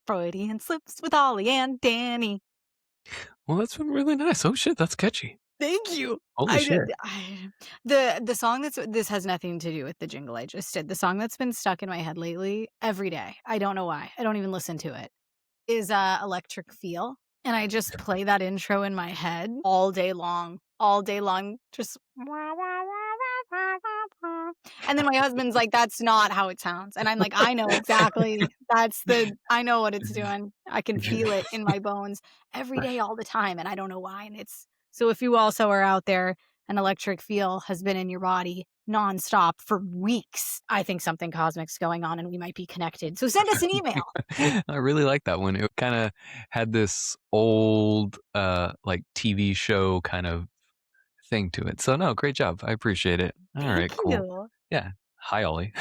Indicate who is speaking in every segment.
Speaker 1: Freudian slips with Ollie and Danny.
Speaker 2: Well, that's been really nice. Oh shit, that's catchy.
Speaker 1: Thank you.
Speaker 2: Holy
Speaker 1: I
Speaker 2: shit.
Speaker 1: did. The song this has nothing to do with the jingle I just did. The song that's been stuck in my head lately every day. I don't know why. I don't even listen to it. Is Electric Feel, and I just play that intro in my head all day long, just and then my husband's like, "That's not how it sounds," and I'm like, "I know exactly. I know what it's doing. I can feel it in my bones every day, all the time, and I don't know why." And it's so if you also are out there, an electric feel has been in your body nonstop for weeks, I think something cosmic's going on, and we might be connected. So send us an email.
Speaker 2: I really like that one. It kind of had this old like TV show kind of thing to it. So no, great job. I appreciate it. All
Speaker 1: Thank
Speaker 2: right, cool.
Speaker 1: you.
Speaker 2: Yeah. Hi Ollie.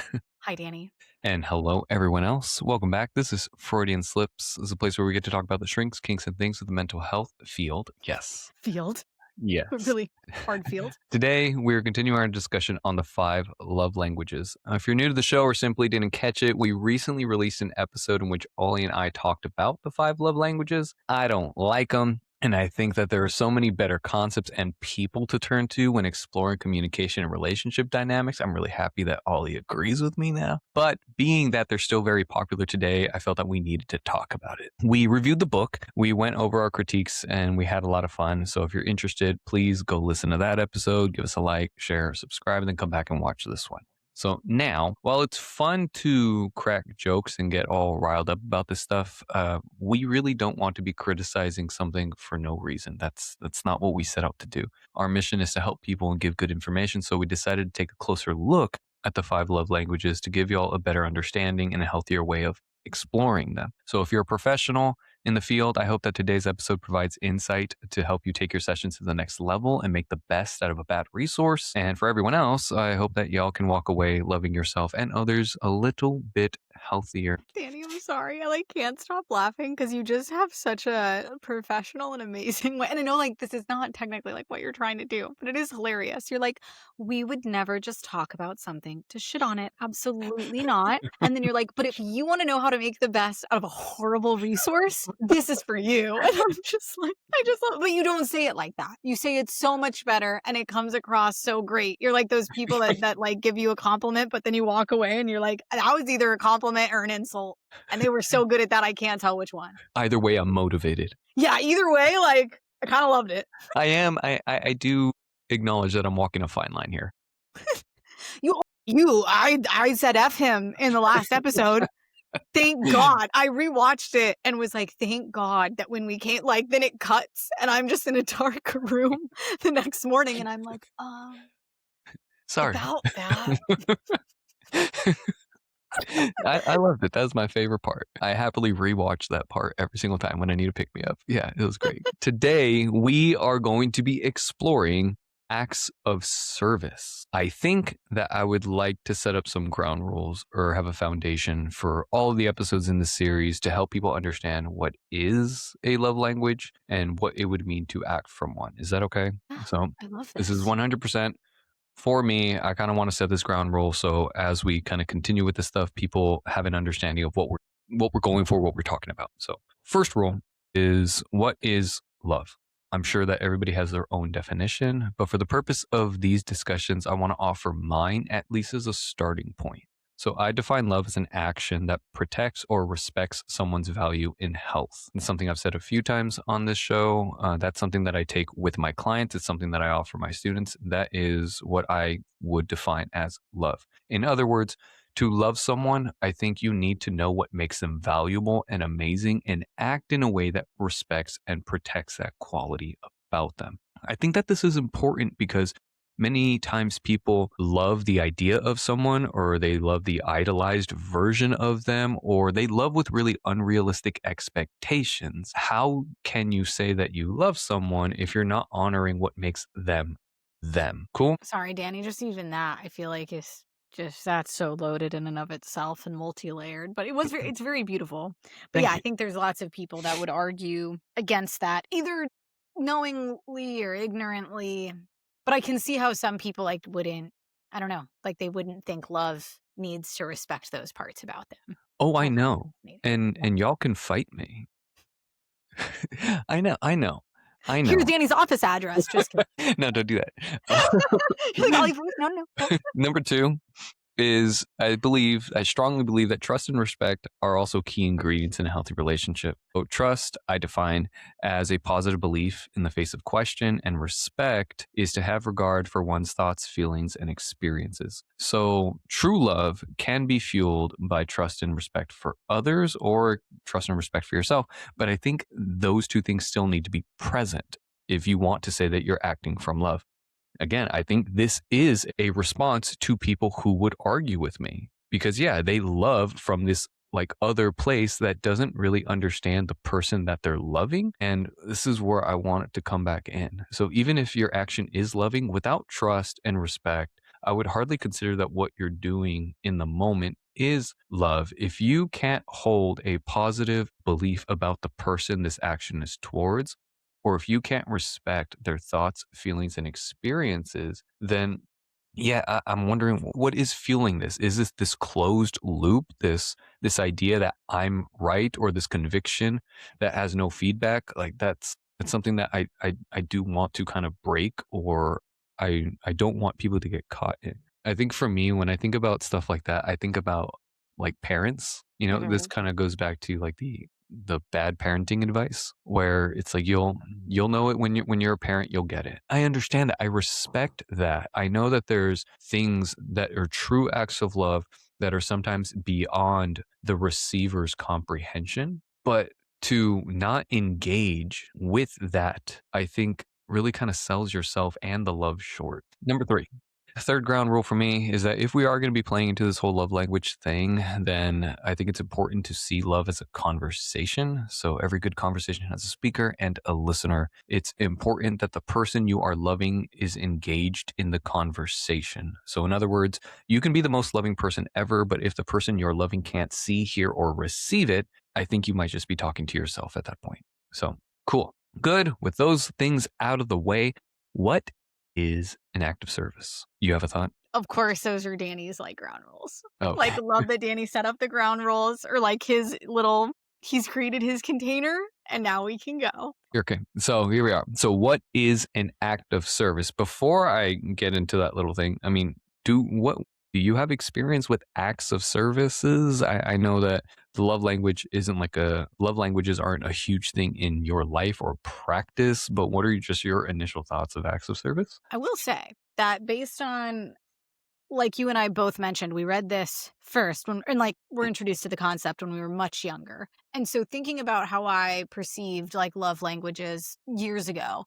Speaker 1: Hi, Danny.
Speaker 2: And hello everyone else. Welcome back. This is Freudian Slips. This is a place where we get to talk about the shrinks, kinks, and things of the mental health field. Yes.
Speaker 1: Field. A
Speaker 2: Yes.
Speaker 1: really hard field.
Speaker 2: Today, we're continuing our discussion on the 5 love languages. If you're new to the show or simply didn't catch it, we recently released an episode in which Ollie and I talked about the 5 love languages. I don't like them. And I think that there are so many better concepts and people to turn to when exploring communication and relationship dynamics. I'm really happy that Ollie agrees with me now. But being that they're still very popular today, I felt that we needed to talk about it. We reviewed the book, we went over our critiques, and we had a lot of fun. So if you're interested, please go listen to that episode, give us a like, share, subscribe, and then come back and watch this one. So now, while it's fun to crack jokes and get all riled up about this stuff, we really don't want to be criticizing something for no reason. That's not what we set out to do. Our mission is to help people and give good information. So we decided to take a closer look at the 5 love languages to give y'all a better understanding and a healthier way of exploring them. So if you're a professional in the field, I hope that today's episode provides insight to help you take your sessions to the next level and make the best out of a bad resource. And for everyone else, I hope that y'all can walk away loving yourself and others a little bit healthier.
Speaker 1: Danny, I'm sorry. I can't stop laughing because you just have such a professional and amazing way. And I know this is not technically what you're trying to do, but it is hilarious. You're like, we would never just talk about something to shit on it. Absolutely not. And then you're like, but if you want to know how to make the best out of a horrible resource, this is for you. And I'm just like, I just love, but you don't say it like that. You say it so much better and it comes across so great. You're like those people that give you a compliment, but then you walk away and you're like, that was either a compliment or an insult. And they were so good at that, I can't tell which one.
Speaker 2: Either way, I'm motivated.
Speaker 1: Yeah, either way, I kind of loved it.
Speaker 2: I am. I do acknowledge that I'm walking a fine line here.
Speaker 1: I said F him in the last episode. Thank God. I rewatched it and was like, thank God that when we came, then it cuts and I'm just in a dark room the next morning and I'm like,
Speaker 2: Sorry.
Speaker 1: about that.
Speaker 2: I loved it. That was my favorite part. I happily rewatch that part every single time when I need to pick me up. Yeah, it was great. Today, we are going to be exploring acts of service. I think that I would like to set up some ground rules or have a foundation for all of the episodes in the series to help people understand what is a love language and what it would mean to act from one. Is that okay? So
Speaker 1: I love
Speaker 2: this is 100% for me. I kind of want to set this ground rule so as we kind of continue with this stuff, people have an understanding of what we're going for, what we're talking about. So first rule is, what is love? I'm sure that everybody has their own definition, but for the purpose of these discussions, I want to offer mine at least as a starting point. So I define love as an action that protects or respects someone's value in health. It's something I've said a few times on this show. That's something that I take with my clients. It's something that I offer my students. That is what I would define as love. In other words, to love someone, I think you need to know what makes them valuable and amazing and act in a way that respects and protects that quality about them. I think that this is important because many times people love the idea of someone, or they love the idolized version of them, or they love with really unrealistic expectations. How can you say that you love someone if you're not honoring what makes them them? Cool?
Speaker 1: Sorry, Danny, just even that, I feel like is just that's so loaded in and of itself and multi-layered, but it's very beautiful. But
Speaker 2: Thank
Speaker 1: yeah, I
Speaker 2: you.
Speaker 1: think there's lots of people that would argue against that, either knowingly or ignorantly. But I can see how some people wouldn't, I don't know, they wouldn't think love needs to respect those parts about them.
Speaker 2: Oh, I
Speaker 1: That's
Speaker 2: know.
Speaker 1: fascinating.
Speaker 2: And y'all can fight me. I know, I know, I
Speaker 1: Here's
Speaker 2: know.
Speaker 1: Danny's office address. Just kidding.
Speaker 2: No, don't do that.
Speaker 1: You're like, Ollie, please, no, no, no.
Speaker 2: Number 2 is I strongly believe that trust and respect are also key ingredients in a healthy relationship. So trust, I define as a positive belief in the face of question, and respect is to have regard for one's thoughts, feelings, and experiences. So true love can be fueled by trust and respect for others or trust and respect for yourself. But I think those two things still need to be present if you want to say that you're acting from love. Again, I think this is a response to people who would argue with me because, yeah, they love from this like other place that doesn't really understand the person that they're loving. And this is where I want it to come back in. So even if your action is loving without trust and respect, I would hardly consider that what you're doing in the moment is love. If you can't hold a positive belief about the person this action is towards, or if you can't respect their thoughts, feelings, and experiences, then yeah, I'm wondering what is fueling this. Is this closed loop, this idea that I'm right, or this conviction that has no feedback? Like that's something that I do want to kind of break, or I don't want people to get caught in. I think for me, when I think about stuff like that, I think about like parents. This
Speaker 1: Mhm.
Speaker 2: kind of goes back to like the bad parenting advice where it's like you'll know it when you're a parent, you'll get it. I understand that. I respect that. I know that there's things that are true acts of love that are sometimes beyond the receiver's comprehension, but to not engage with that, I think really kind of sells yourself and the love short. Number 3, third ground rule for me is that if we are going to be playing into this whole love language thing, then I think it's important to see love as a conversation. So every good conversation has a speaker and a listener. It's important that the person you are loving is engaged in the conversation. So in other words, you can be the most loving person ever, but if the person you're loving can't see, hear, or receive it, I think you might just be talking to yourself at that point. So cool. Good. With those things out of the way, what is an act of service? You have a thought?
Speaker 1: Of course, those are Danny's, like, ground rules. Like,
Speaker 2: Okay.
Speaker 1: love that Danny set up the ground rules or, like, his little he's created his container, and now we can go.
Speaker 2: Okay. So here we are. So what is an act of service? Before I get into that little thing, I mean, do you have experience with acts of services? I know that the love languages aren't a huge thing in your life or practice, but what are just your initial thoughts of acts of service?
Speaker 1: I will say that based on like you and I both mentioned, we read this first when and, like, we're introduced to the concept when we were much younger. And so thinking about how I perceived, like, love languages years ago,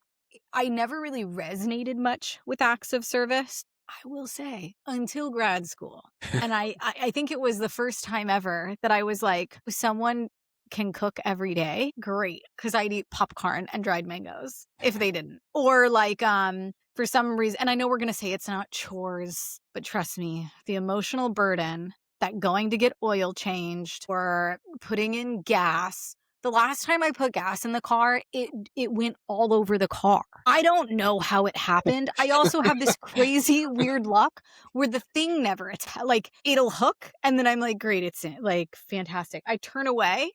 Speaker 1: I never really resonated much with acts of service, I will say, until grad school. And I think it was the first time ever that I was like, "Someone can cook every day? Great, because 'cause I'd eat popcorn and dried mangoes if they didn't." Or like, for some reason and I know we're gonna say it's not chores, but trust me, the emotional burden that going to get oil changed or putting in gas the last time I put gas in the car, it went all over the car. I don't know how it happened. I also have this crazy weird luck where the thing never like, it'll hook, and then I'm like, "Great, it's in." Like, fantastic. I turn away,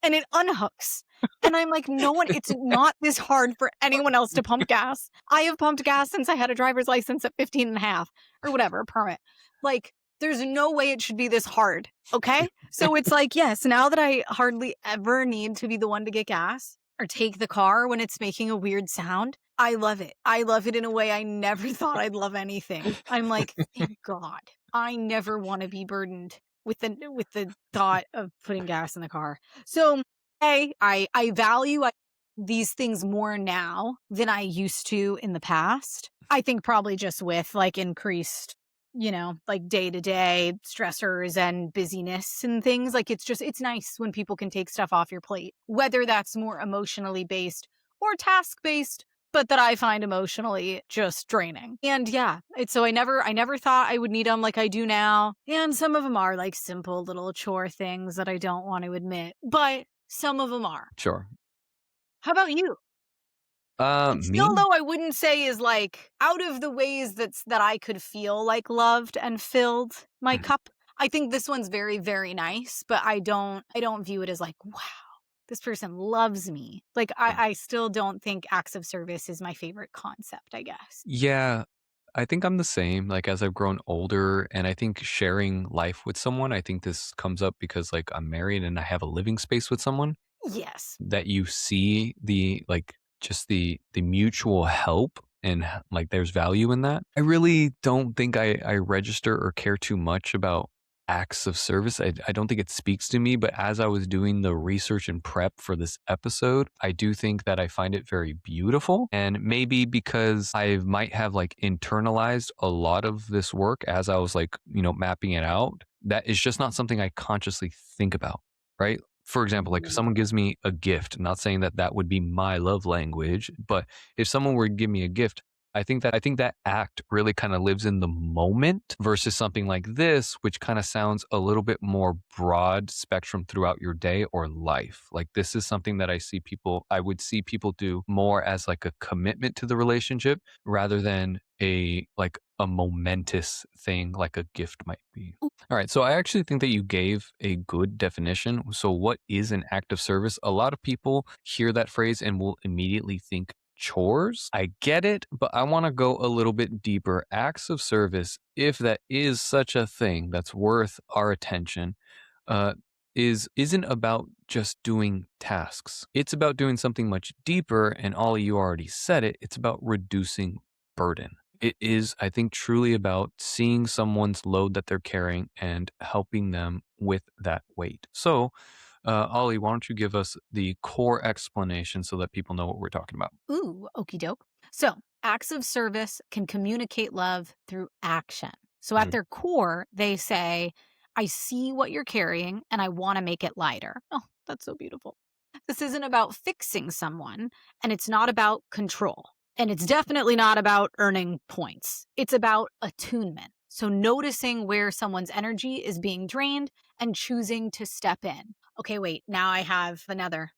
Speaker 1: and it unhooks. And I'm like, "No one it's not this hard for anyone else to pump gas. I have pumped gas since I had a driver's license at 15 and a half or whatever, a permit. Like, there's no way it should be this hard, okay?" So it's like, yes, now that I hardly ever need to be the one to get gas or take the car when it's making a weird sound, I love it. I love it in a way I never thought I'd love anything. I'm like, "Thank God. I never wanna be burdened with the thought of putting gas in the car." So, I value these things more now than I used to in the past. I think probably just with, like, increased, like, day-to-day stressors and busyness and things, like, it's nice when people can take stuff off your plate, whether that's more emotionally based or task-based, but that I find emotionally just draining. And yeah, it's so I never thought I would need them like I do now. And some of them are like simple little chore things that I don't want to admit, but some of them are.
Speaker 2: Sure.
Speaker 1: How about you? Still,
Speaker 2: Me?
Speaker 1: though, I wouldn't say is, like, out of the ways that I could feel, like, loved and filled my
Speaker 2: Mhm.
Speaker 1: cup. I think this one's very, very nice, but I don't view it as like, "Wow, this person loves me." Like, I still don't think acts of service is my favorite concept, I guess.
Speaker 2: Yeah, I think I'm the same, like, as I've grown older, and I think sharing life with someone, I think this comes up because, like, I'm married and I have a living space with someone
Speaker 1: Yes.
Speaker 2: that you see the, like, just the mutual help and, like, there's value in that. I really don't think I register or care too much about acts of service. I don't think it speaks to me, but as I was doing the research and prep for this episode, I do think that I find it very beautiful. And maybe because I might have like internalized a lot of this work as I was like, mapping it out, that is just not something I consciously think about, right? For example, like if someone gives me a gift, not saying that that would be my love language, but if someone were to give me a gift, I think that act really kind of lives in the moment versus something like this, which kind of sounds a little bit more broad spectrum throughout your day or life. Like this is something that I would see people do more as like a commitment to the relationship rather than a momentous thing like a gift might be. All right, so I actually think that you gave a good definition. So what is an act of service? A lot of people hear that phrase and will immediately think chores. I get it, but I want to go a little bit deeper. Acts of service, if that is such a thing that's worth our attention, uh, isn't about just doing tasks. It's about doing something much deeper, and Ollie, you already said it. It's about reducing burden. It is, I think, truly about seeing someone's load that they're carrying and helping them with that weight. So, Ollie, why don't you give us the core explanation so that people know what we're talking about?
Speaker 1: Ooh, okey doke. So, acts of service can communicate love through action. So, at
Speaker 2: Mhm.
Speaker 1: their core, they say, I see what you're carrying and I want to make it lighter. Oh, that's so beautiful. This isn't about fixing someone and it's not about control. And it's definitely not about earning points. It's about attunement. So, noticing where someone's energy is being drained and choosing to step in. Okay, wait, now I have another.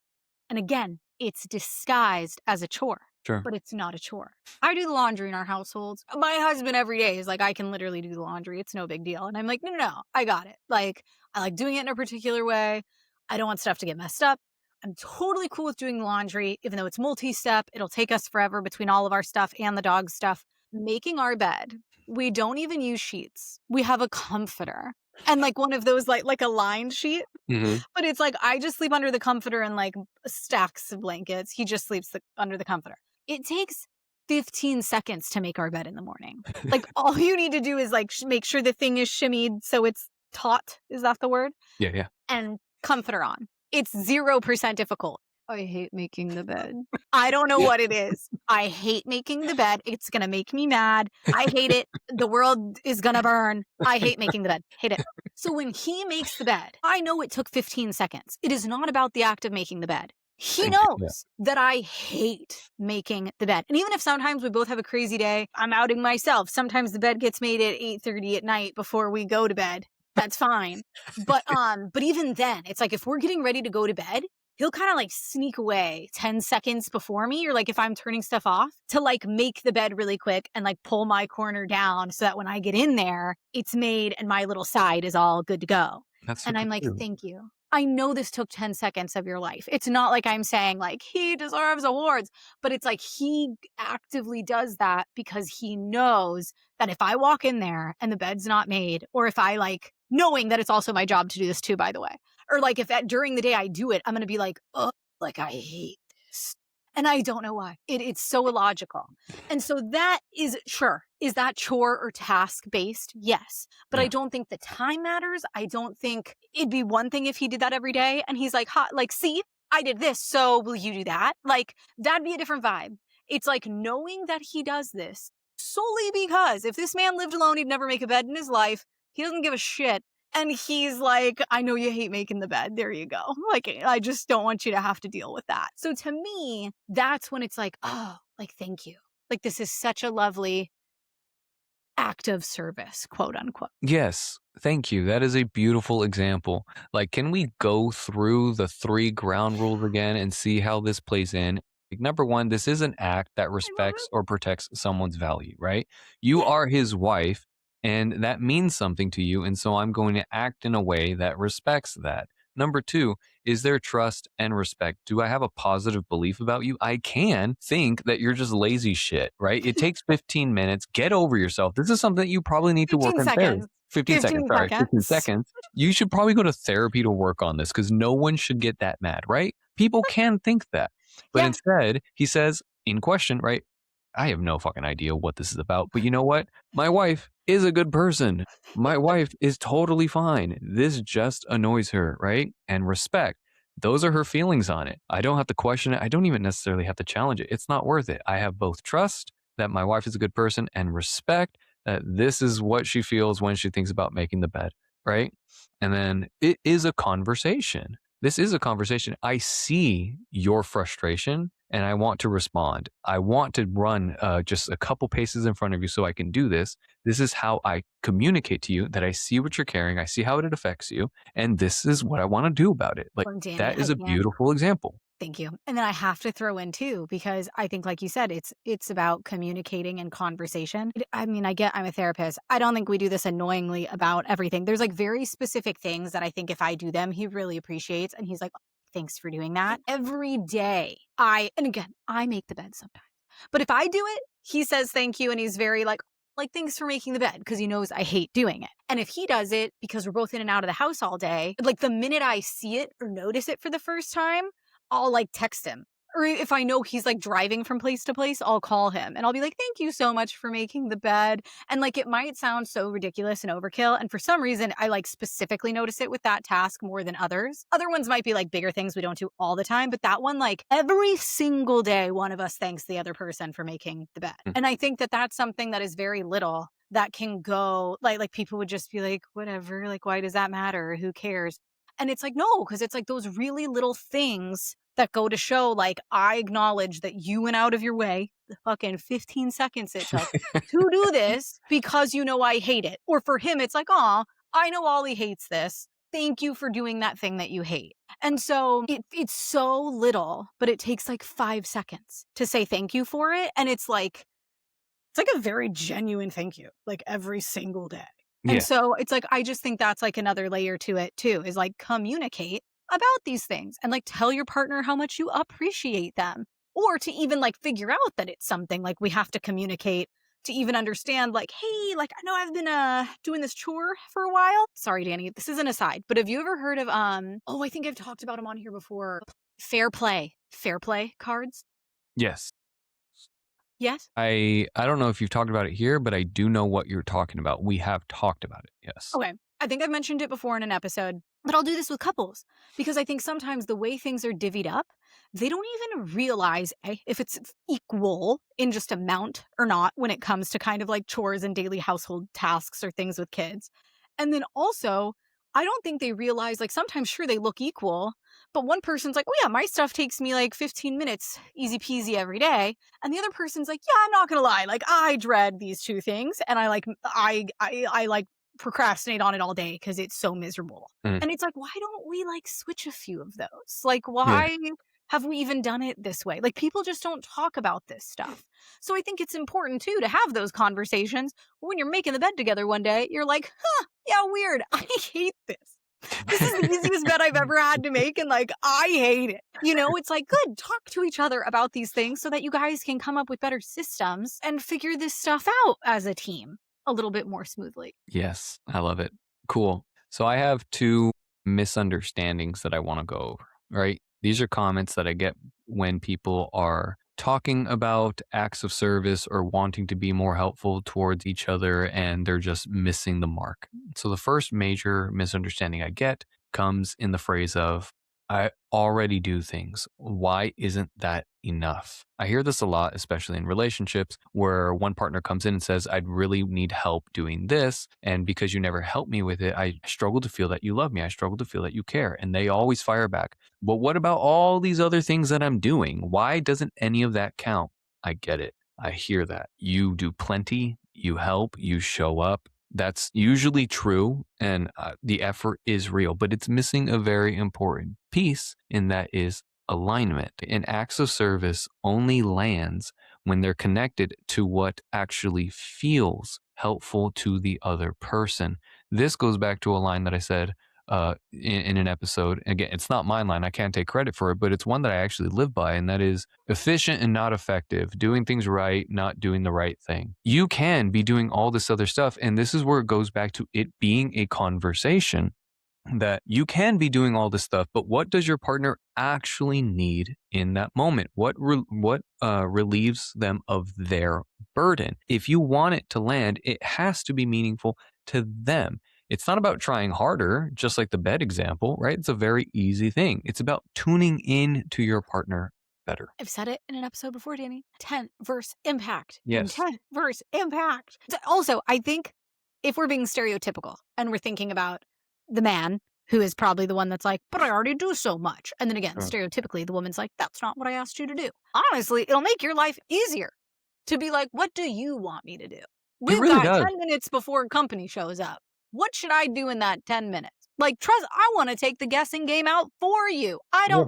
Speaker 1: And again, it's disguised as a chore,
Speaker 2: Sure.
Speaker 1: but it's not a chore. I do the laundry in our household. My husband every day is like, I can literally do the laundry. It's no big deal. And I'm like, no, no, no, I got it. Like, I like doing it in a particular way. I don't want stuff to get messed up. I'm totally cool with doing laundry, even though it's multi step. It'll take us forever between all of our stuff and the dog's stuff. Making our bed, we don't even use sheets. We have a comforter and like one of those, like a lined sheet.
Speaker 2: Mhm.
Speaker 1: But it's like I just sleep under the comforter and, like, stacks of blankets. He just sleeps under the comforter. It takes 15 seconds to make our bed in the morning. Like, all you need to do is, like, make sure the thing is shimmied so it's taut. Is that the word?
Speaker 2: Yeah, yeah.
Speaker 1: And comforter on. It's 0% difficult. I hate making the bed. I don't know what it is. I hate making the bed. It's gonna make me mad. I hate it. The world is gonna burn. I hate making the bed. Hate it. So when he makes the bed, I know it took 15 seconds. It is not about the act of making the bed. He
Speaker 2: Thank you. Yeah.
Speaker 1: knows that I hate making the bed. And even if sometimes we both have a crazy day, I'm outing myself. Sometimes the bed gets made at 8:30 at night before we go to bed. That's fine. But even then, it's like if we're getting ready to go to bed, he'll kind of like sneak away 10 seconds before me, or like if I'm turning stuff off, to like make the bed really quick and like pull my corner down so that when I get in there, it's made and my little side is all good to go.
Speaker 2: That's
Speaker 1: And
Speaker 2: super
Speaker 1: I'm like,
Speaker 2: cute.
Speaker 1: thank you. I know this took 10 seconds of your life. It's not like I'm saying like he deserves awards, but it's like he actively does that because he knows that if I walk in there and the bed's not made, or if I like knowing that it's also my job to do this too, by the way, or like if during the day I do it, I'm gonna be like, oh, like I hate this. And I don't know why. It's so illogical. And so that is sure. Is that chore or task based? Yes. But I
Speaker 2: Yeah.
Speaker 1: don't think the time matters. I don't think it'd be one thing if he did that every day and he's like, ha, like, see, I did this, so will you do that? Like, that'd be a different vibe. It's like knowing that he does this solely because if this man lived alone, he'd never make a bed in his life. He doesn't give a shit. And he's like, I know you hate making the bed. There you go. Like, I just don't want you to have to deal with that. So to me, that's when it's like, oh, like, thank you. Like, this is such a lovely act of service, quote unquote.
Speaker 2: Yes, thank you. That is a beautiful example. Like, can we go through the 3 ground rules again and see how this plays in? Number one, this is an act that
Speaker 1: I love
Speaker 2: respects
Speaker 1: it.
Speaker 2: or protects someone's value, right? You
Speaker 1: Yeah.
Speaker 2: are his wife, and that means something to you. And so I'm going to act in a way that respects that. Number two, is there trust and respect? Do I have a positive belief about you? I can think that you're just lazy shit, right? It takes 15 minutes. Get over yourself. This is something that you probably need to work
Speaker 1: 15
Speaker 2: on therapy.
Speaker 1: seconds.
Speaker 2: 15 seconds,
Speaker 1: 15
Speaker 2: sorry, 15
Speaker 1: seconds.
Speaker 2: seconds. You should probably go to therapy to work on this because no one should get that mad, right? People can think that. But
Speaker 1: Yeah.
Speaker 2: instead, he says in question, right? I have no fucking idea what this is about, but you know what? My wife is a good person. My wife is totally fine. This just annoys her, right? And respect. Those are her feelings on it. I don't have to question it. I don't even necessarily have to challenge it. It's not worth it. I have both trust that my wife is a good person and respect that this is what she feels when she thinks about making the bed, right? And then it is a conversation. This is a conversation. I see your frustration and I want to respond. I want to run just a couple paces in front of you so I can do this. This is how I communicate to you that I see what you're carrying. I see how it affects you. And this is what I want to do about it. Like,
Speaker 1: Well, Danny,
Speaker 2: that is
Speaker 1: I
Speaker 2: a
Speaker 1: can't.
Speaker 2: beautiful example.
Speaker 1: Thank you. And then I have to throw in too, because I think, like you said, it's about communicating and conversation. I mean, I'm a therapist. I don't think we do this annoyingly about everything. There's like very specific things that I think if I do them, he really appreciates. And he's like, "Oh, thanks for doing that." Every day, and again, I make the bed sometimes. But if I do it, he says thank you and he's very like thanks for making the bed because he knows I hate doing it. And if he does it because we're both in and out of the house all day, like the minute I see it or notice it for the first time, I'll like text him. Or if I know he's like driving from place to place, I'll call him and I'll be like, "Thank you so much for making the bed." And like it might sound so ridiculous and overkill. And for some reason, I like specifically notice it with that task more than others. Other ones might be like bigger things we don't do all the time. But that one, like every single day, one of us thanks the other person for making the bed.
Speaker 2: Mm.
Speaker 1: And I think that that's something that is very little that can go like people would just be like, whatever, like, why does that matter? Who cares? And it's like, no, because it's like those really little things that go to show, like, I acknowledge that you went out of your way, the fucking 15 seconds it took to do this because you know I hate it. Or for him, it's like, "Aw, I know Ollie hates this. Thank you for doing that thing that you hate." And so it's so little, but it takes like 5 seconds to say thank you for it. And it's like a very genuine thank you, like every single day. And
Speaker 2: Yeah.
Speaker 1: so it's like, I just think that's like another layer to it too, is like communicate about these things and like tell your partner how much you appreciate them. Or to even like figure out that it's something like we have to communicate to even understand, like, hey, like I know I've been doing this chore for a while. Sorry, Danny, this is an aside, but have you ever heard of I think I've talked about them on here before. Fair play cards?
Speaker 2: Yes.
Speaker 1: Yes.
Speaker 2: I don't know if you've talked about it here, but I do know what you're talking about. We have talked about it. Yes.
Speaker 1: Okay. I think I've mentioned it before in an episode, but I'll do this with couples because I think sometimes the way things are divvied up, they don't even realize if it's equal in just amount or not when it comes to kind of like chores and daily household tasks or things with kids. And then also, I don't think they realize, like, sometimes, sure, they look equal, but one person's like, "Oh, yeah, my stuff takes me like 15 minutes, easy peasy every day." And the other person's like, "Yeah, I'm not gonna lie, like, I dread these two things and I like, I like procrastinate on it all day because it's so miserable."
Speaker 2: Mm.
Speaker 1: And it's like, why don't we like switch a few of those? Like,
Speaker 2: Yeah.
Speaker 1: why have we even done it this way? Like, people just don't talk about this stuff. So I think it's important too to have those conversations. When you're making the bed together one day, you're like, huh, yeah, weird. I hate this. This is the easiest bed I've ever had to make, and like, I hate it. You know, it's like, good, talk to each other about these things so that you guys can come up with better systems and figure this stuff out as a team a little bit more smoothly.
Speaker 2: Yes, I love it. Cool. So I have two misunderstandings that I want to go over, right? These are comments that I get when people are talking about acts of service or wanting to be more helpful towards each other and they're just missing the mark. So the first major misunderstanding I get comes in the phrase of, I already do things. Why isn't that enough? I hear this a lot, especially in relationships where one partner comes in and says, I'd really need help doing this. And because you never help me with it, I struggle to feel that you love me. I struggle to feel that you care. And they always fire back. But what about all these other things that I'm doing? Why doesn't any of that count? I get it. I hear that. You do plenty, you help, you show up. That's usually true, and the effort is real, but it's missing a very important piece, and that is alignment. An acts of service only lands when they're connected to what actually feels helpful to the other person. This goes back to a line that I said in an episode. Again, it's not my line. I can't take credit for it, but it's one that I actually live by, and that is efficient and not effective. Doing things right, not doing the right thing. You can be doing all this other stuff, and this is where it goes back to it being a conversation that you can be doing all this stuff, but what does your partner actually need in that moment? What relieves them of their burden? If you want it to land, it has to be meaningful to them. It's not about trying harder, just like the bed example, right? It's a very easy thing. It's about tuning in to your partner better.
Speaker 1: I've said it in an episode before, Danny. Intent versus impact.
Speaker 2: Yes.
Speaker 1: Intent versus impact. Also, I think if we're being stereotypical and we're thinking about the man who is probably the one that's like, but I already do so much. And then again,
Speaker 2: Sure.
Speaker 1: stereotypically, the woman's like, that's not what I asked you to do. Honestly, it'll make your life easier to be like, what do you want me to do?
Speaker 2: It
Speaker 1: We've
Speaker 2: really
Speaker 1: got
Speaker 2: does.
Speaker 1: 10 minutes before company shows up. What should I do in that 10 minutes? Like, trust, I want to take the guessing game out for you. I don't,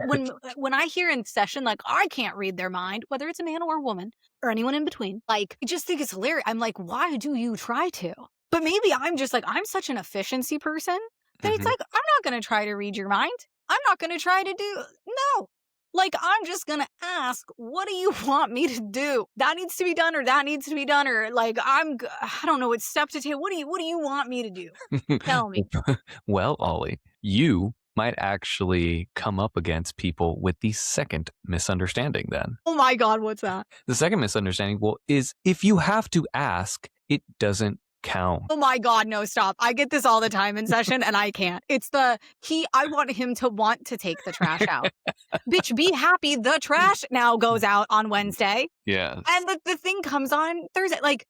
Speaker 1: when I hear in session, like, I can't read their mind, whether it's a man or a woman or anyone in between, like, I just think it's hilarious. I'm like, why do you try to? But maybe I'm just like, I'm such an efficiency person that it's
Speaker 2: Mhm.
Speaker 1: like, I'm not going to try to read your mind. I'm not going to try to do, no. Like, I'm just going to ask, what do you want me to do? That needs to be done, or that needs to be done, or like, I don't know, it's step to take. What do you want me to do? Tell me.
Speaker 2: Well, Ollie, you might actually come up against people with the second misunderstanding then.
Speaker 1: Oh my God, what's that?
Speaker 2: The second misunderstanding, well, is if you have to ask, it doesn't count.
Speaker 1: Oh my God, no, stop. I get this all the time in session and I can't. It's I want him to want to take the trash out. Bitch, be happy. The trash now goes out on Wednesday.
Speaker 2: Yes.
Speaker 1: And the thing comes on Thursday. Like,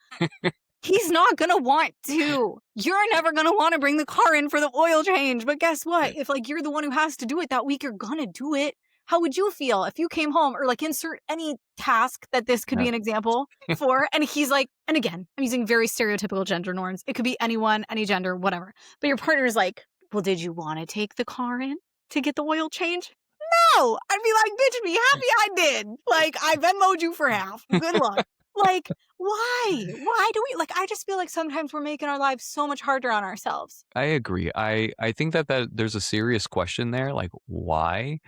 Speaker 1: he's not going to want to. You're never going to want to bring the car in for the oil change. But guess what? If like you're the one who has to do it that week, you're going to do it. How would you feel if you came home, or like insert any task that this could be an example for? And he's like, and again, I'm using very stereotypical gender norms. It could be anyone, any gender, whatever. But your partner's like, well, did you want to take the car in to get the oil change? No. I'd be like, bitch, be happy I did. Like, I Venmo'd you for half. Good luck. Like, why? Why do we, like, I just feel like sometimes we're making our lives so much harder on ourselves.
Speaker 2: I agree. I think that there's a serious question there, like why?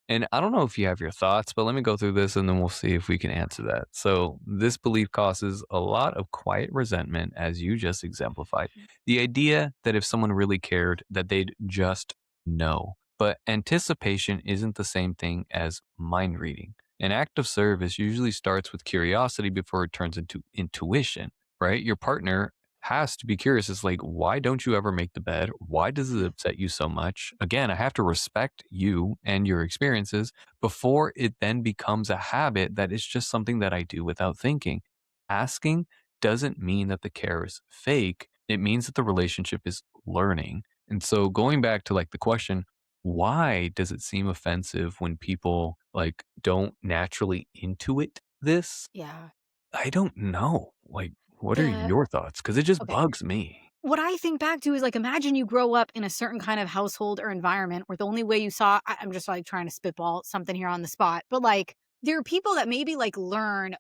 Speaker 2: And I don't know if you have your thoughts, but let me go through this and then we'll see if we can answer that. So, this belief causes a lot of quiet resentment, as you just exemplified. The idea that if someone really cared, that they'd just know. But anticipation isn't the same thing as mind reading. An act of service usually starts with curiosity before it turns into intuition, right? Your partner has to be curious. It's like, why don't you ever make the bed? Why does it upset you so much? Again, I have to respect you and your experiences before it then becomes a habit that is just something that I do without thinking. Asking doesn't mean that the care is fake. It means that the relationship is learning. And so going back to like the question, why does it seem offensive when people like don't naturally intuit this?
Speaker 1: Yeah.
Speaker 2: I don't know. Like, what are
Speaker 1: The,
Speaker 2: your thoughts? Because it just
Speaker 1: okay.
Speaker 2: bugs me.
Speaker 1: What I think back to is like, imagine you grow up in a certain kind of household or environment where the only way you saw, I'm just like trying to spitball something here on the spot, but like there are people that maybe like learn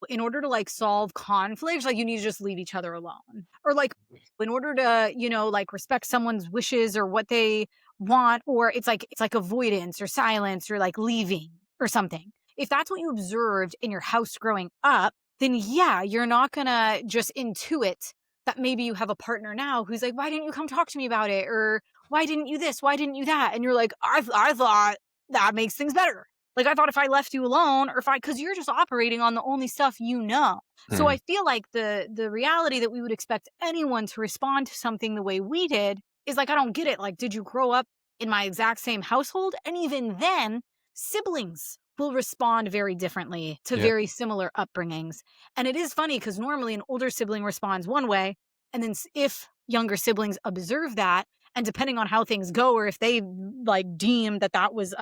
Speaker 1: in order to like solve conflicts, like you need to just leave each other alone. Or like in order to, like respect someone's wishes or what they want, or it's like avoidance or silence or like leaving or something. If that's what you observed in your house growing up, then yeah, you're not gonna just intuit that maybe you have a partner now who's like, why didn't you come talk to me about it? Or why didn't you this? Why didn't you that? And you're like, I thought that makes things better. Like, I thought if I left you alone, or because you're just operating on the only stuff you know. So
Speaker 2: Hmm.
Speaker 1: I feel like the reality that we would expect anyone to respond to something the way we did is like, I don't get it. Like, did you grow up in my exact same household? And even then, siblings will respond very differently to
Speaker 2: Yeah.
Speaker 1: very similar upbringings. And it is funny because normally an older sibling responds one way. And then if younger siblings observe that, and depending on how things go, or if they like deem that that was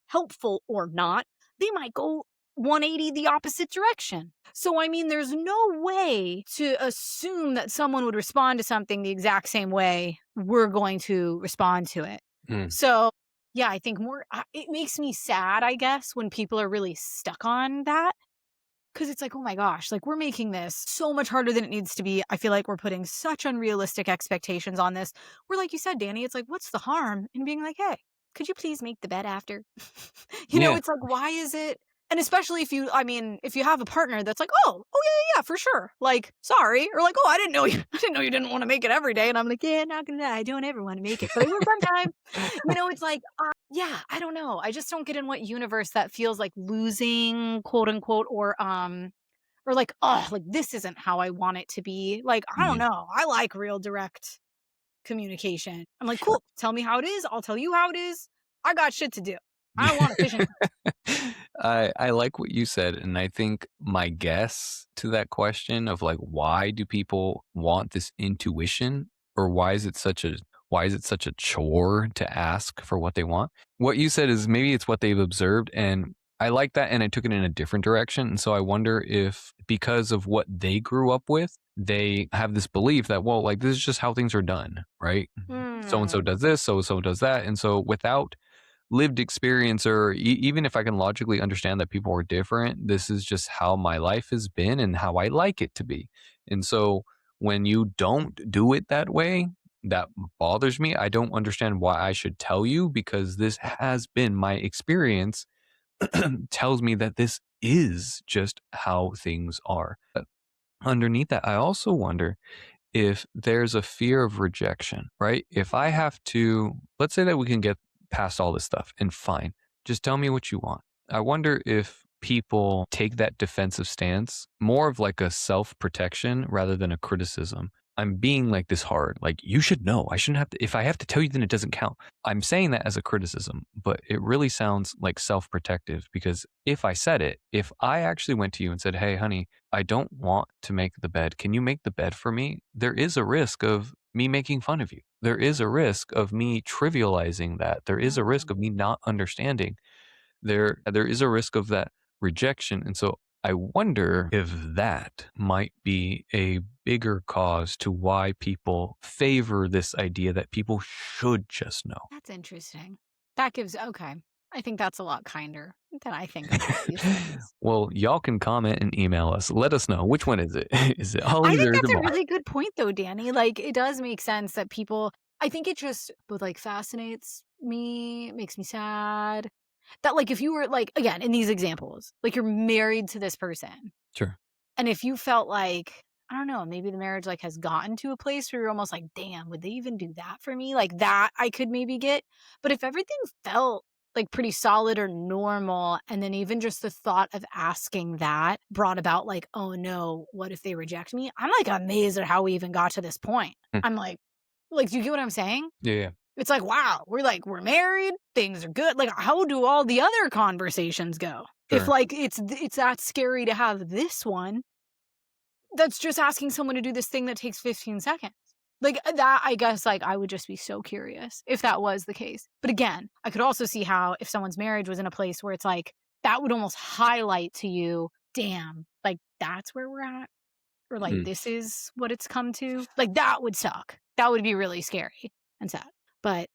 Speaker 1: helpful or not, they might go 180 the opposite direction. So, I mean, there's no way to assume that someone would respond to something the exact same way we're going to respond to it.
Speaker 2: Hmm.
Speaker 1: So, Yeah, I think more it makes me sad, I guess, when people are really stuck on that. 'Cause it's like, "Oh my gosh, like, we're making this so much harder than it needs to be." I feel like we're putting such unrealistic expectations on this. Where, like you said, Danny, it's like, what's the harm in being like, "Hey, could you please make the bed after?"
Speaker 2: Yeah.
Speaker 1: It's like, why is it and especially if you I mean, if you have a partner that's like, oh, yeah, for sure. Like, sorry." Or like, "Oh, I didn't know you I didn't know you didn't wanna make it every day." And I'm like, "Yeah, not gonna lie, I don't ever wanna make it, but I will sometime." It's like, yeah, I don't know. I just don't get in what universe that feels like losing, quote unquote, or like, oh, like this isn't how I want it to be. Like, I don't
Speaker 2: Yeah.
Speaker 1: know. I like real direct communication. I'm like,
Speaker 2: Sure.
Speaker 1: cool, tell me how it is. I'll tell you how it is. I got shit to do. I don't want a fishing trip.
Speaker 2: I like what you said, and I think my guess to that question of like why do people want this intuition or why is it such a chore to ask for what they want? What you said is maybe it's what they've observed and I like that and I took it in a different direction. And so I wonder if because of what they grew up with, they have this belief that, well, like this is just how things are done, right? So and so
Speaker 1: Hmm.
Speaker 2: does this, so and so does that. And so without lived experience or even if I can logically understand that people are different, this is just how my life has been and how I like it to be. And so when you don't do it that way, that bothers me. I don't understand why I should tell you because this has been my experience tells me that this is just how things are. But underneath that, I also wonder if there's a fear of rejection, right? If I have to, let's say that we can get past all this stuff and fine, just tell me what you want. I wonder if people take that defensive stance more of like a self protection rather than a criticism. I'm being like this hard. Like, you should know. I shouldn't have to. If I have to tell you, then it doesn't count. I'm saying that as a criticism, but it really sounds like self protective because if I said it, if I actually went to you and said, hey, honey, I don't want to make the bed. Can you make the bed for me? There is a risk of me making fun of you. There is a risk of me trivializing that. There is a risk of me not understanding. There is a risk of that rejection. And so I wonder if that might be a bigger cause to why people favor this idea that people should just know.
Speaker 1: That's interesting. That gives okay. I think that's a lot kinder than I think about these things.
Speaker 2: Well, y'all can comment and email us. Let us know which one is it? Is it
Speaker 1: I
Speaker 2: Ollie's
Speaker 1: think
Speaker 2: or is it
Speaker 1: that's a
Speaker 2: mine?
Speaker 1: really good point though, Danny. Like it does make sense that people I think it just both like fascinates me, makes me sad. That like if you were like again in these examples, like you're married to this person
Speaker 2: Sure.
Speaker 1: and if you felt like I don't know, maybe the marriage like has gotten to a place where you're almost like, damn, would they even do that for me? Like that I could maybe get. But if everything felt like pretty solid or normal, and then even just the thought of asking that brought about like, oh no, what if they reject me? I'm like amazed at how we even got to this point.
Speaker 2: Hmm.
Speaker 1: I'm like, do you get what I'm saying?
Speaker 2: Yeah, yeah,
Speaker 1: It's like, wow, we're married, things are good. Like, how do all the other conversations go? If
Speaker 2: sure.
Speaker 1: like it's that scary to have this one that's just asking someone to do this thing that takes 15 seconds. Like that, I guess, like I would just be so curious if that was the case. But again, I could also see how if someone's marriage was in a place where it's like that would almost highlight to you, damn, like that's where we're at, or like
Speaker 2: Mm.
Speaker 1: this is what it's come to. Like that would suck. That would be really scary and sad. But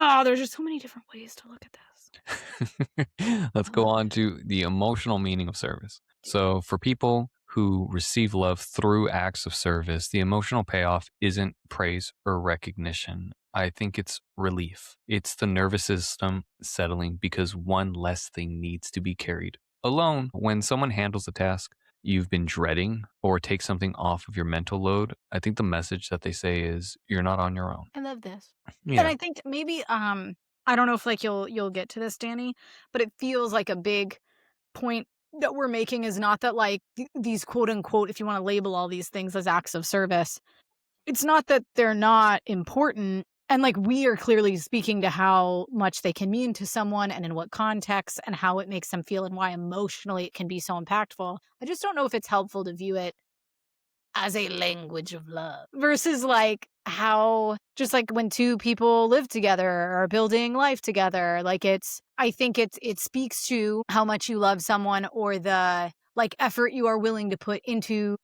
Speaker 1: oh, there's just so many different ways to look at this.
Speaker 2: Let's go on to the emotional meaning of service. So, for people who receive love through acts of service, the emotional payoff isn't praise or recognition. I think it's relief. It's the nervous system settling because one less thing needs to be carried alone. When someone handles a task you've been dreading or takes something off of your mental load, I think the message that they say is you're not on your own.
Speaker 1: I love this. And
Speaker 2: Yeah,
Speaker 1: I think maybe I don't know if like you'll get to this, Danny, but it feels like a big point that we're making is not that like these quote unquote, if you want to label all these things as acts of service, it's not that they're not important. And like we are clearly speaking to how much they can mean to someone and in what context and how it makes them feel and why emotionally it can be so impactful. I just don't know if it's helpful to view it as a language of love versus like how just like when two people live together or are building life together like I think it speaks to how much you love someone or the like effort you are willing to put into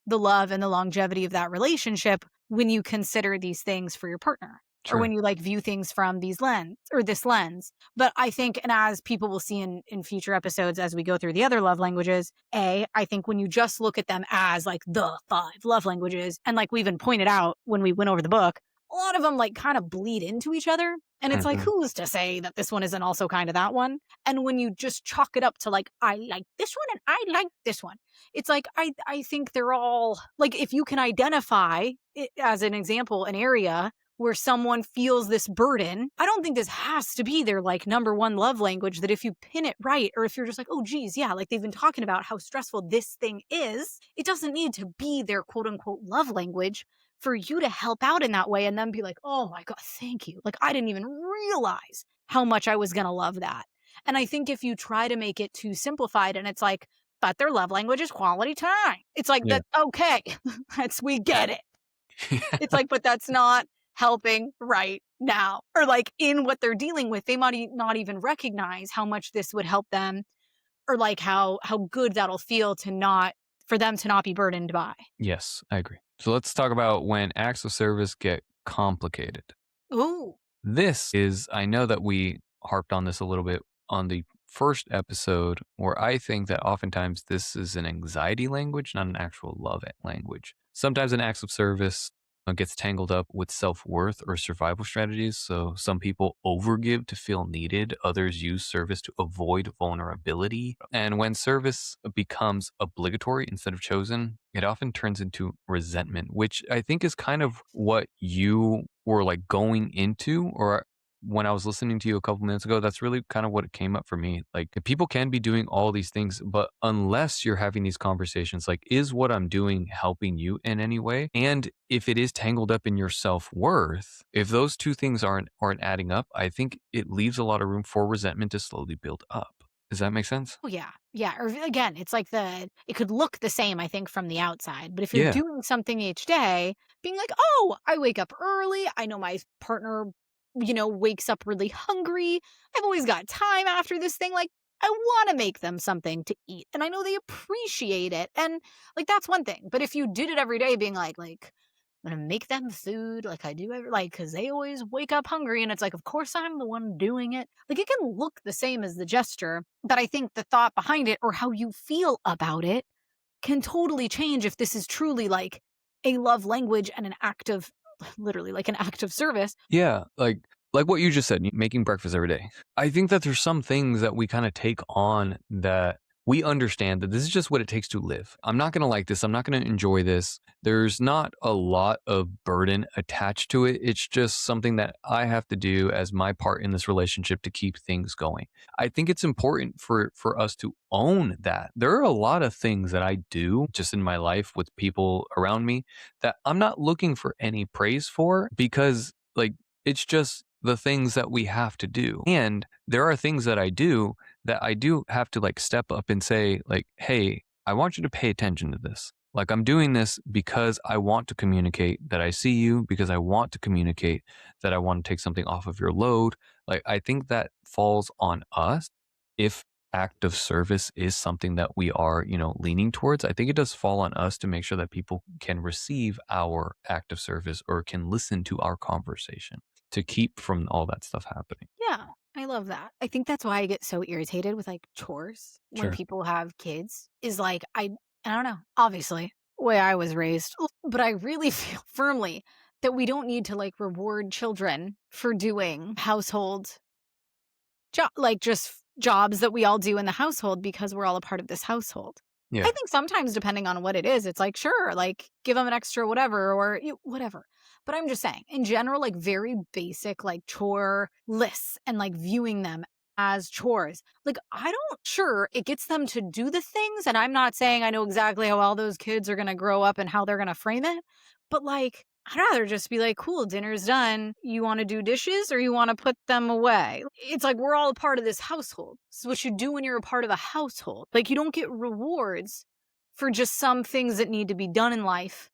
Speaker 1: the love and the longevity of that relationship when you consider these things for your partner. or
Speaker 2: True.
Speaker 1: when you like view things from these lens or this lens. But I think, and as people will see in future episodes as we go through the other love languages, I think when you just look at them as like the five love languages, and like we even pointed out when we went over the book, a lot of them like kind of bleed into each other. And it's like,
Speaker 2: Mhm.
Speaker 1: who's to say that this one isn't also kind of that one? And when you just chalk it up to like, I like this one and I like this one, it's like, I think they're all like, if you can identify it, as an example, an area where someone feels this burden, I don't think this has to be their like number one love language. That if you pin it right, or if you're just like, oh, geez, yeah, like they've been talking about how stressful this thing is, it doesn't need to be their quote unquote love language for you to help out in that way and then be like, oh my God, thank you. Like, I didn't even realize how much I was going to love that. And I think if you try to make it too simplified and it's like, but their love language is quality time, it's like,
Speaker 2: Yeah.
Speaker 1: that, okay, we get it. It's like, but that's not helping right now. Or like in what they're dealing with, they might not even recognize how much this would help them, or like how good that'll feel to not, for them to not be burdened by.
Speaker 2: Yes, I agree. So let's talk about when acts of service get complicated.
Speaker 1: Ooh.
Speaker 2: This is, I know that we harped on this a little bit on the first episode, where I think that oftentimes this is an anxiety language, not an actual love language. Sometimes an acts of service gets tangled up with self worth or survival strategies. So some people overgive to feel needed, others use service to avoid vulnerability. And when service becomes obligatory instead of chosen, it often turns into resentment, which I think is kind of what you were like going into, or when I was listening to you a couple minutes ago, that's really kind of what it came up for me. Like people can be doing all these things, but unless you're having these conversations, like, is what I'm doing helping you in any way? And if it is tangled up in your self-worth, if those two things aren't adding up, I think it leaves a lot of room for resentment to slowly build up. Does that make sense?
Speaker 1: Oh, yeah. Yeah, or again, it's like it could look the same, I think, from the outside, but if you're
Speaker 2: Yeah.
Speaker 1: doing something each day, being like, "Oh, I wake up early, I know my partner, wakes up really hungry, I've always got time after this thing, like, I wanna make them something to eat, and I know they appreciate it," and, like, that's one thing, but if you did it every day being like, "I'm gonna make them food like I do every," like, because they always wake up hungry, and it's like, "Of course I'm the one doing it." Like, it can look the same as the gesture, but I think the thought behind it or how you feel about it can totally change if this is truly, like, a love language and an act of literally, like, an act of service.
Speaker 2: Yeah, like what you just said, making breakfast every day. I think that there's some things that we kind of take on that we understand that this is just what it takes to live. I'm not going to like this. I'm not going to enjoy this. There's not a lot of burden attached to it. It's just something that I have to do as my part in this relationship to keep things going. I think it's important for us to own that. There are a lot of things that I do just in my life with people around me that I'm not looking for any praise for, because like it's just the things that we have to do. And there are things that I do have to like step up and say like, "Hey, I want you to pay attention to this. Like I'm doing this because I want to communicate that I see you, because I want to communicate that I want to take something off of your load." Like I think that falls on us. If act of service is something that we are, leaning towards, I think it does fall on us to make sure that people can receive our act of service or can listen to our conversation to keep from all that stuff happening.
Speaker 1: Yeah, I love that. I think that's why I get so irritated with, like, chores when
Speaker 2: Sure.
Speaker 1: people have kids is, like, I don't know, obviously, way I was raised, but I really feel firmly that we don't need to, like, reward children for doing household like, just jobs that we all do in the household because we're all a part of this household. I
Speaker 2: Yeah.
Speaker 1: think sometimes depending on what it is, it's like, sure, like, give them an extra whatever or whatever. But I'm just saying, in general, like, very basic, like, chore lists and, like, viewing them as chores. Like, I don't sure it gets them to do the things, and I'm not saying I know exactly how all those kids are gonna grow up and how they're gonna frame it, but, like, I'd rather just be like, cool, dinner's done. You want to do dishes or you want to put them away? It's like we're all a part of this household. This is what you do when you're a part of a household. Like, you don't get rewards for just some things that need to be done in life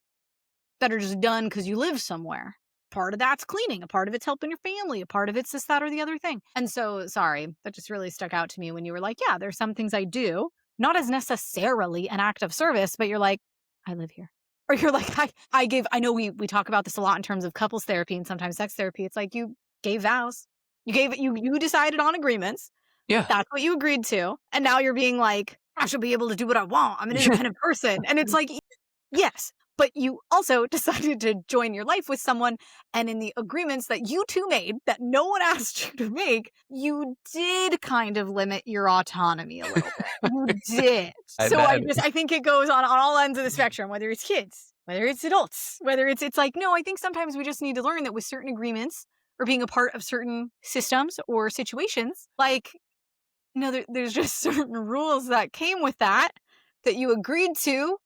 Speaker 1: that are just done because you live somewhere. Part of that's cleaning, a part of it's helping your family, a part of it's this, that, or the other thing. And so, sorry, that just really stuck out to me when you were like, yeah, there's some things I do, not as necessarily an act of service, but you're like, I live here. Or you're like, I know we talk about this a lot in terms of couples therapy and sometimes sex therapy. It's like you gave vows. You decided on agreements.
Speaker 2: Yeah.
Speaker 1: That's what you agreed to. And now you're being like, I should be able to do what I want. I'm an independent person. And it's like, yes, but you also decided to join your life with someone, and in the agreements that you 2 made that no one asked you to make, you did kind of limit your autonomy a little bit. You did. So
Speaker 2: That
Speaker 1: I think it goes on all ends of the spectrum, whether it's kids, whether it's adults, whether it's like, no, I think sometimes we just need to learn that with certain agreements or being a part of certain systems or situations, like, no, there's just certain rules that came with that, that you agreed to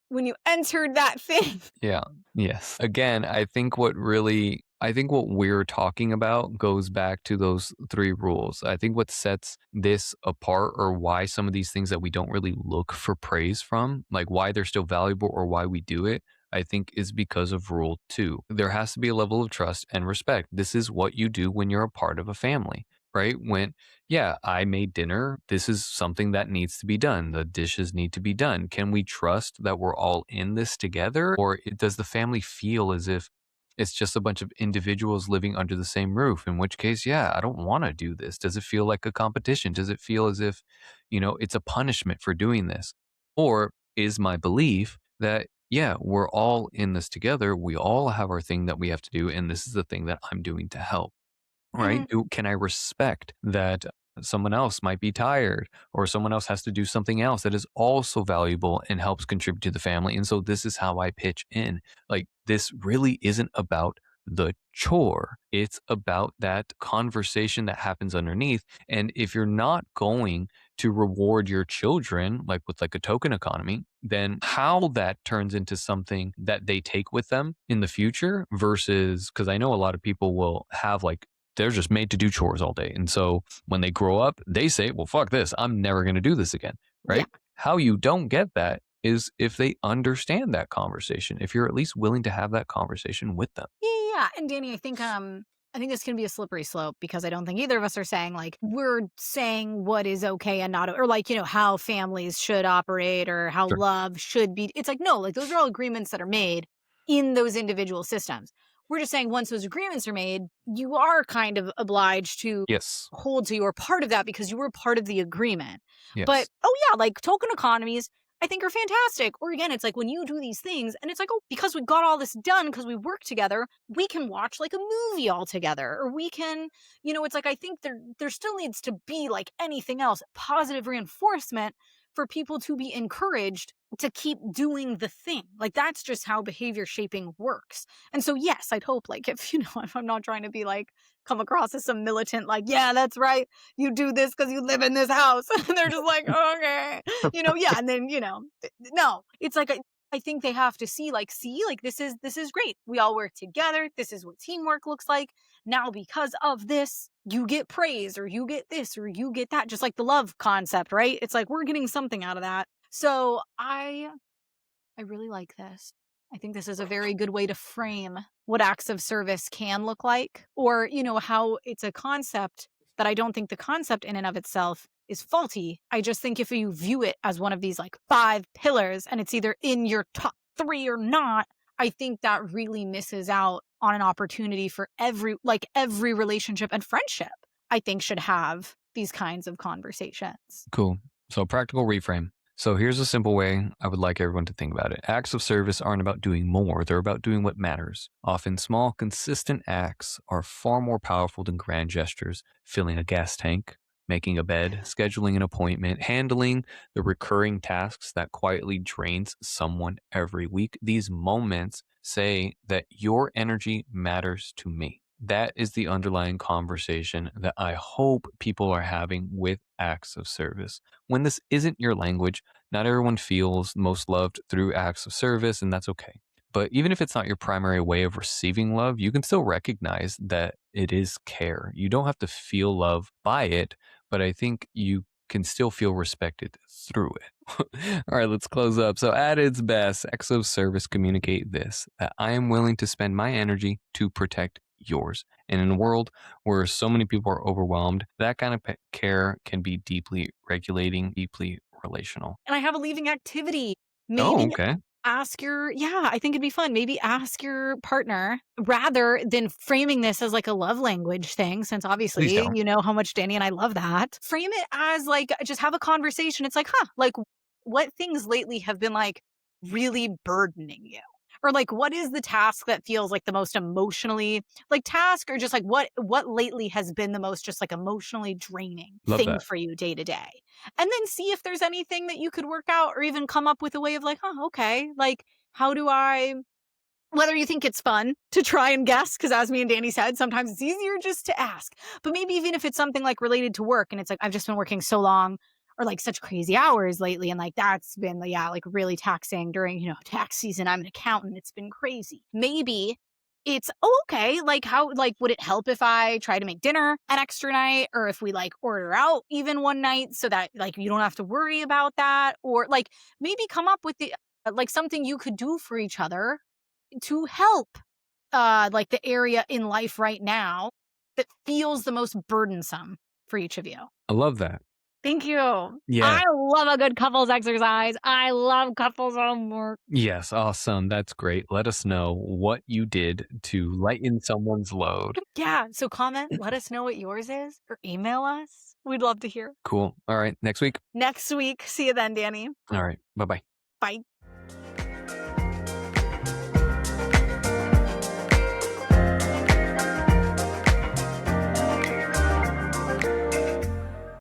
Speaker 1: when you entered that thing.
Speaker 2: Yeah. Yes. Again, I think what we're talking about goes back to those 3 rules. I think what sets this apart, or why some of these things that we don't really look for praise from, like why they're still valuable or why we do it, I think is because of rule 2. There has to be a level of trust and respect. This is what you do when you're a part of a family, right? When yeah, I made dinner. This is something that needs to be done. The dishes need to be done. Can we trust that we're all in this together? Or does the family feel as if it's just a bunch of individuals living under the same roof? In which case, yeah, I don't want to do this. Does it feel like a competition? Does it feel as if, it's a punishment for doing this? Or is my belief that, yeah, we're all in this together. We all have our thing that we have to do. And this is the thing that I'm doing to help. Right?
Speaker 1: Mhm.
Speaker 2: Can I respect that someone else might be tired, or someone else has to do something else that is also valuable and helps contribute to the family? And so this is how I pitch in. Like, this really isn't about the chore. It's about that conversation that happens underneath. And if you're not going to reward your children, like with like a token economy, then how that turns into something that they take with them in the future versus, because I know a lot of people will have like they're just made to do chores all day. And so when they grow up, they say, well, fuck this. I'm never going to do this again.
Speaker 1: Yeah.
Speaker 2: Right. How you don't get that is if they understand that conversation, if you're at least willing to have that conversation with them.
Speaker 1: Yeah, and Danny, I think this can be a slippery slope because I don't think either of us are saying like we're saying what is okay and not, or like, how families should operate or how
Speaker 2: Sure.
Speaker 1: love should be. It's like, no, like those are all agreements that are made in those individual systems. We're just saying once those agreements are made, you are kind of obliged to
Speaker 2: Yes.
Speaker 1: hold to your part of that because you were part of the agreement. But
Speaker 2: Yes.
Speaker 1: oh yeah, like token economies I think are fantastic. Or again, it's like when you do these things and it's like, oh, because we got all this done because we work together, we can watch like a movie all together. Or we can, it's like I think there still needs to be like anything else, positive reinforcement for people to be encouraged to keep doing the thing. Like that's just how behavior shaping works. And so yes, I'd hope like if if I'm not trying to be like come across as some militant, like, yeah, that's right. You do this because you live in this house. And they're just like, okay, yeah. And then, no, it's like, I think they have to see, this is great. We all work together. This is what teamwork looks like. Now, because of this, you get praise or you get this or you get that, just like the love concept, right? It's like we're getting something out of that. So I really like this. I think this is a very good way to frame what acts of service can look like, or, how it's a concept that I don't think the concept in and of itself is faulty. I just think if you view it as one of these like 5 pillars and it's either in your top 3 or not, I think that really misses out on an opportunity for every relationship and friendship, I think should have these kinds of conversations.
Speaker 2: Cool. So, practical reframe. So, here's a simple way I would like everyone to think about it. Acts of service aren't about doing more, they're about doing what matters. Often, small, consistent acts are far more powerful than grand gestures: filling a gas tank, making a bed, scheduling an appointment, handling the recurring tasks that quietly drains someone every week. These moments say that your energy matters to me. That is the underlying conversation that I hope people are having with acts of service. When this isn't your language, not everyone feels most loved through acts of service, and that's okay. But even if it's not your primary way of receiving love, you can still recognize that it is care. You don't have to feel love by it, but I think you can still feel respected through it. All right, let's close up. So, at its best, acts of service communicate this: that I am willing to spend my energy to protect yours. And in a world where so many people are overwhelmed, that kind of care can be deeply regulating, deeply relational.
Speaker 1: And I have a leaving activity.
Speaker 2: Oh,
Speaker 1: Maybe
Speaker 2: okay.
Speaker 1: I think it'd be fun. Maybe ask your partner rather than framing this as like a love language thing, since
Speaker 2: Please
Speaker 1: obviously
Speaker 2: don't.
Speaker 1: you know how much Danny and I love that. Frame it as like just have a conversation. It's like, huh, like what things lately have been like really burdening you? Or like what is the task that feels like the most emotionally like task or just like what lately has been the most just like emotionally draining
Speaker 2: Love
Speaker 1: thing
Speaker 2: that.
Speaker 1: for you day to day? And then see if there's anything that you could work out or even come up with a way of like, "Oh, okay. Like, how do I" whether you think it's fun to try and guess, because as me and Danny said, sometimes it's easier just to ask. But maybe even if it's something like related to work and it's like, I've just been working so long or like such crazy hours lately. And like that's been, yeah, like really taxing during, tax season. I'm an accountant. It's been crazy. Maybe it's, oh, okay. Like, how, like, would it help if I try to make dinner an extra night or if we like order out even one night so that like you don't have to worry about that? Or like maybe come up with the, like something you could do for each other to help, like, the area in life right now that feels the most burdensome for each of you.
Speaker 2: I love that.
Speaker 1: Thank you.
Speaker 2: Yeah.
Speaker 1: I love a good couples exercise. I love couples homework.
Speaker 2: Yes, awesome. That's great. Let us know what you did to lighten someone's load.
Speaker 1: Yeah, so comment, let us know what yours is, or email us. We'd love to hear.
Speaker 2: Cool. All right. Next week.
Speaker 1: Next week. See you then, Danny.
Speaker 2: All right. Bye bye.
Speaker 1: Bye.